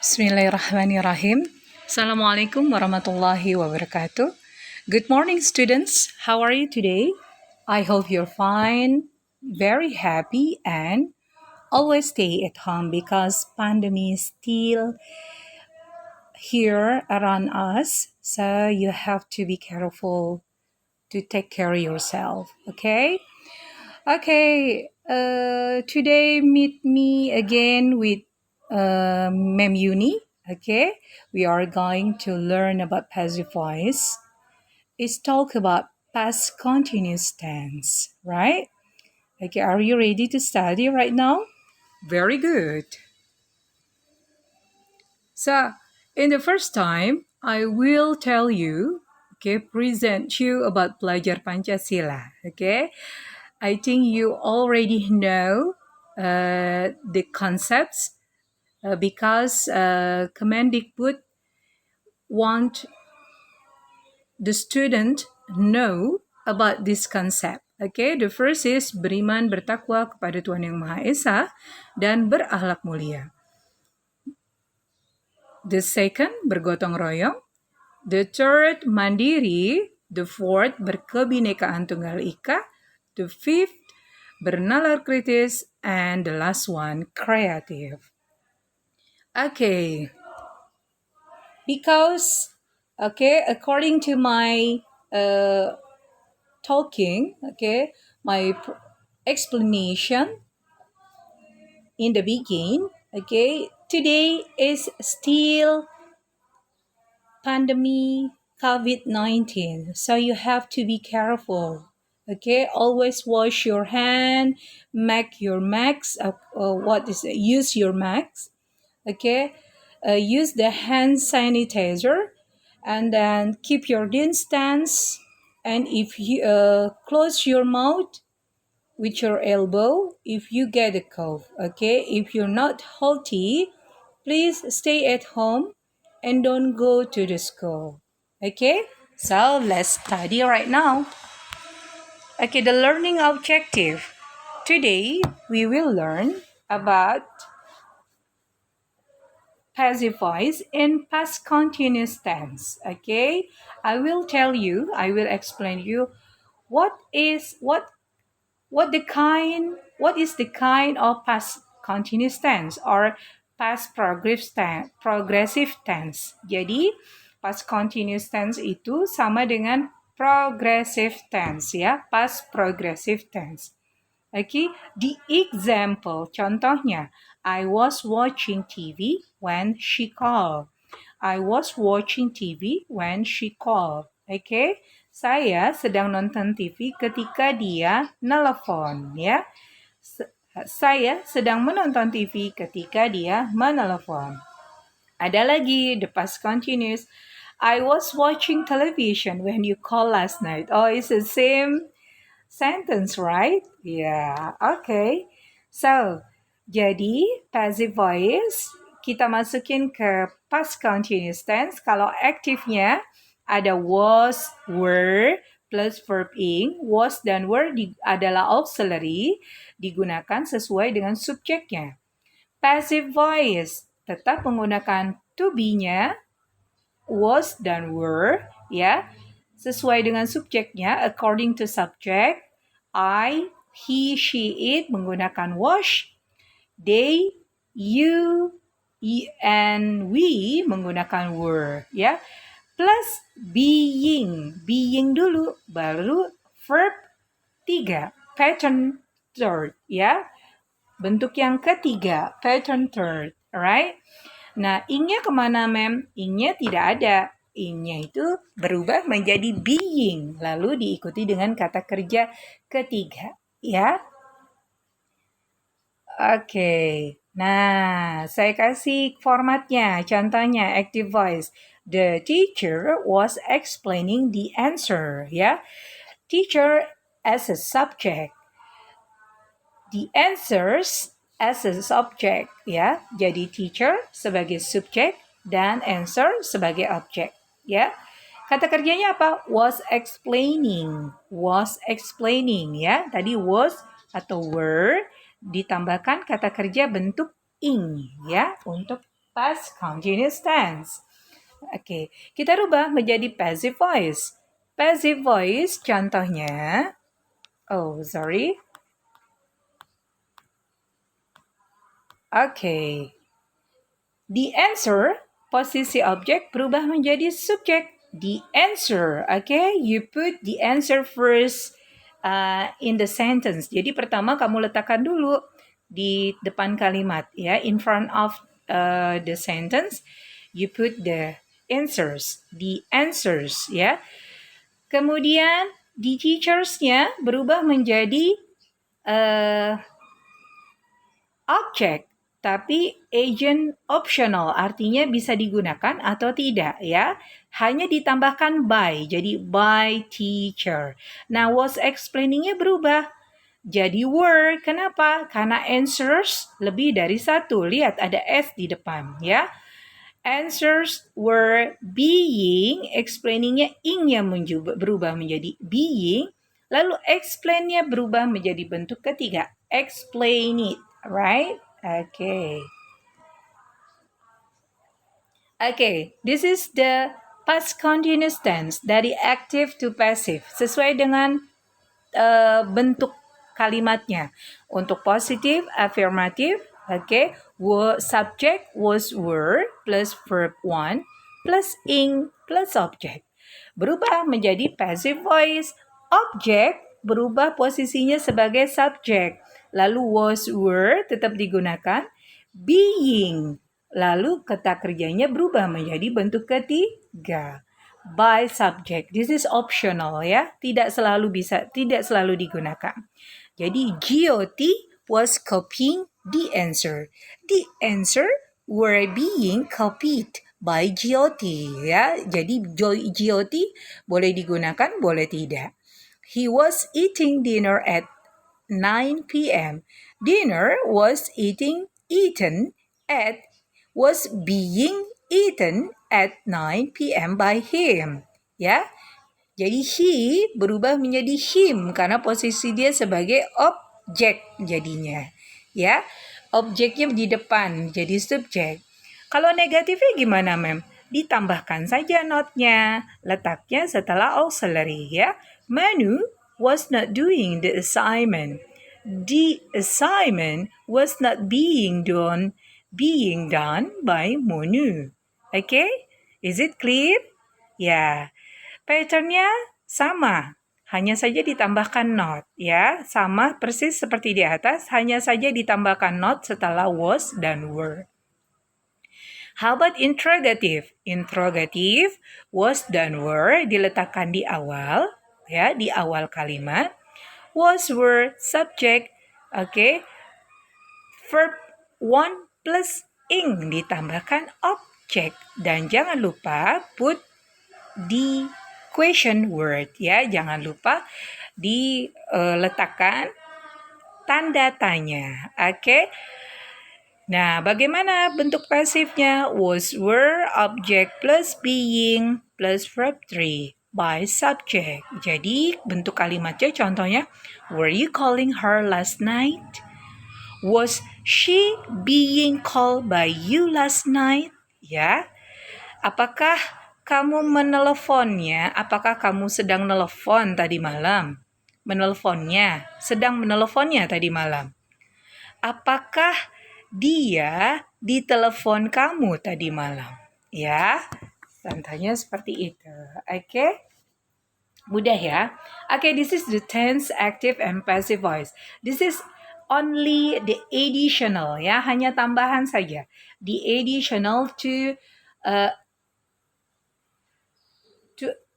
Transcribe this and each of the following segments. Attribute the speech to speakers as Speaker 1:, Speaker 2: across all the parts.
Speaker 1: Bismillahirrahmanirrahim. Assalamualaikum warahmatullahi wabarakatuh. Good morning, students. How are you today? I hope you're fine, very happy, and always stay at home because pandemic is still here around us. So you have to be careful to take care of yourself. Okay? Okay. Today meet me again with Mem Uni. Okay, we are going to learn about passive voice. It's talk about past continuous tense, right? Okay, are you ready to study right now? Very good. So, in the first time, I will tell you, okay, present you about Pelajar Pancasila. Okay, I think you already know the concepts because Kemendikbud want the student know about this concept. Okay, the first is beriman bertakwa kepada Tuhan Yang Maha Esa dan berakhlak mulia. The second, bergotong royong. The third, mandiri. The fourth, berkebinekaan tunggal ika. The fifth, bernalar kritis. And the last one, kreatif. Okay. Because, okay, according to my talking, okay, my explanation in the beginning, okay, today is still pandemic COVID-19, so you have to be careful. Okay, always wash your hand, make your mask. Use your mask. Okay, use the hand sanitizer, and then keep your distance. And if you close your mouth with your elbow, if you get a cough. Okay, if you're not healthy, please stay at home and don't go to the school. Okay, so let's study right now. Okay, the learning objective. Today, we will learn about passive voice in past continuous tense. Okay, I will explain you what is the kind of past continuous tense or past progressive tense. Jadi, past continuous tense itu sama dengan progressive tense ya, past progressive tense. Okay, the example, contohnya, I was watching TV when she called. I was watching TV when she called. Okay, saya sedang nonton TV ketika dia nelpon ya. Saya sedang menonton TV ketika dia menelepon. Ada lagi the past continuous. I was watching television when you called last night. Oh, it's the same sentence, right? Yeah, okay. So, jadi passive voice kita masukin ke past continuous tense. Kalau aktifnya ada was, were, plus verb ing. Was dan were adalah auxiliary, digunakan sesuai dengan subjeknya. Passive voice tetap menggunakan to be-nya, was dan were, ya, sesuai dengan subjeknya, according to subject. I, he, she, it menggunakan wash. They, you, and we menggunakan were, ya. Plus being dulu, baru verb 3, pattern third, ya. Bentuk yang ketiga, pattern third, alright? Nah, ing-nya kemana, Mem? Ing-nya tidak ada. Ing-nya itu berubah menjadi being, lalu diikuti dengan kata kerja ketiga, ya. Oke. Nah, saya kasih formatnya. Contohnya, active voice. The teacher was explaining the answer, ya. Teacher as a subject. The answers as a subject, ya. Jadi teacher sebagai subjek dan answer sebagai objek, ya. Kata kerjanya apa? Was explaining, ya. Tadi was atau were ditambahkan kata kerja bentuk ing, ya, untuk past continuous tense. Oke, kita rubah menjadi passive voice. Passive voice contohnya, Oke. The answer, posisi objek berubah menjadi subjek. The answer, okay? You put the answer first in the sentence. Jadi pertama kamu letakkan dulu di depan kalimat, ya, in front of the sentence. You put the answers, ya. Kemudian the teachers-nya berubah menjadi objek, tapi agent optional, artinya bisa digunakan atau tidak, ya. Hanya ditambahkan by, jadi by teacher. Nah, was explaining-nya berubah jadi were. Kenapa? Karena answers lebih dari satu. Lihat ada S di depan, ya. Answers were being, explaining-nya ing-nya berubah menjadi being, lalu explain-nya berubah menjadi bentuk ketiga, explain it, right? Okay, this is the past continuous tense dari active to passive sesuai dengan bentuk kalimatnya. Untuk positif, affirmative, subject was were plus verb one plus ing plus object. Berubah menjadi passive voice. Object berubah posisinya sebagai subject. Lalu was were tetap digunakan. Being. Lalu kata kerjanya berubah menjadi bentuk ketiga. By subject. This is optional, ya. Tidak selalu digunakan. Jadi GOT was copying the answer. The answer were being copied by GOT, ya. Jadi GOT boleh digunakan, boleh tidak. He was eating dinner at 9 p.m. Dinner was being eaten at 9 p.m. by him. Ya. Jadi he berubah menjadi him karena posisi dia sebagai objek jadinya. Ya. Objeknya di depan jadi subjek. Kalau negatifnya gimana, Mem? Ditambahkan saja not-nya. Letaknya setelah auxiliary, ya. Manu was not doing the assignment. The assignment was not being done by Manu. Okay? Is it clear? Ya. Patternnya sama. Hanya saja ditambahkan not, ya. Sama persis seperti di atas, hanya saja ditambahkan not setelah was dan were. How about interrogative? Interrogative, was dan were diletakkan di awal, ya, di awal kalimat. Was, were, subject, verb one plus ing ditambahkan object. Dan jangan lupa put the question word, ya. Jangan lupa diletakkan tanda tanya. Nah, bagaimana bentuk pasifnya? Was, were, object plus being plus verb 3 by subject. Jadi bentuk kalimatnya contohnya, were you calling her last night? Was she being called by you last night? Ya. Apakah kamu meneleponnya? Apakah kamu sedang menelpon tadi malam? Sedang meneleponnya tadi malam. Apakah dia ditelepon kamu tadi malam? Ya, contohnya seperti itu. Mudah ya. This is the tense, active, and passive voice. This is only the additional, ya, hanya tambahan saja. The additional to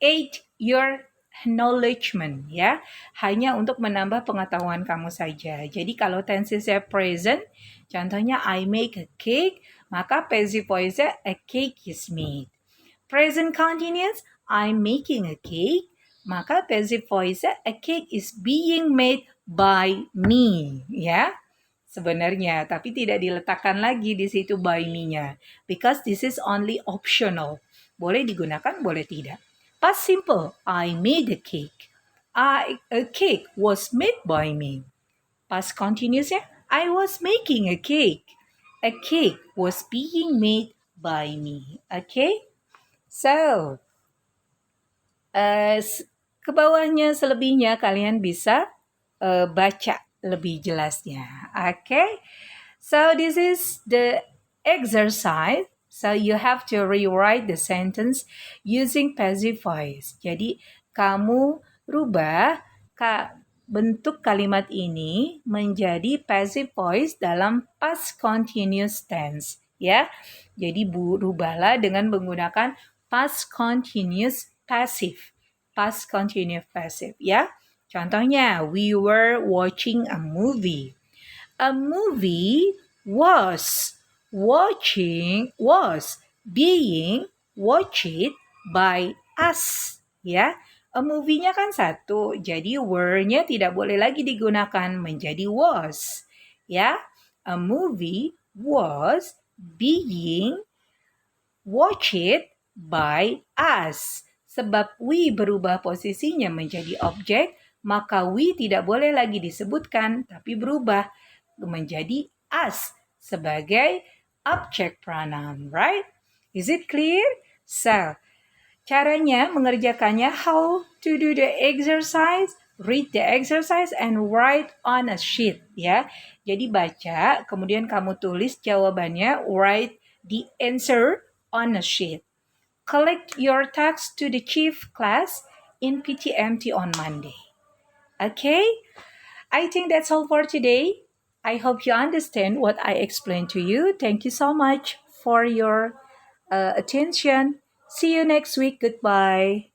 Speaker 1: aid your acknowledgement, ya. Hanya untuk menambah pengetahuan kamu saja. Jadi kalau tense-nya present, contohnya I make a cake, maka passive voice-nya a cake is made. Present continuous, I'm making a cake, maka passive voice-nya a cake is being made by me, ya. Sebenarnya, tapi tidak diletakkan lagi di situ by me-nya. Because this is only optional. Boleh digunakan, boleh tidak. Past simple, I made a cake. A cake was made by me. Past continuous, I was making a cake. A cake was being made by me. Okay? So, ke bawahnya selebihnya kalian bisa baca lebih jelasnya. Okay? So this is the exercise. So you have to rewrite the sentence using passive voice. Jadi kamu rubah bentuk kalimat ini menjadi passive voice dalam past continuous tense. Ya, jadi rubahlah dengan menggunakan past continuous passive. Past continuous passive. Ya, contohnya we were watching a movie. A movie was being watched by us, ya. A movie-nya kan satu, jadi were-nya tidak boleh lagi digunakan menjadi was, ya. A movie was being watched by us. Sebab we berubah posisinya menjadi objek, maka we tidak boleh lagi disebutkan, tapi berubah menjadi us sebagai object pronoun, right? Is it clear? So, caranya mengerjakannya, how to do the exercise, read the exercise and write on a sheet, ya. Jadi baca, kemudian kamu tulis jawabannya, write the answer on a sheet. Collect your text to the chief class in PTMT on Monday. Okay? I think that's all for today. I hope you understand what I explained to you. Thank you so much for your attention. See you next week. Goodbye.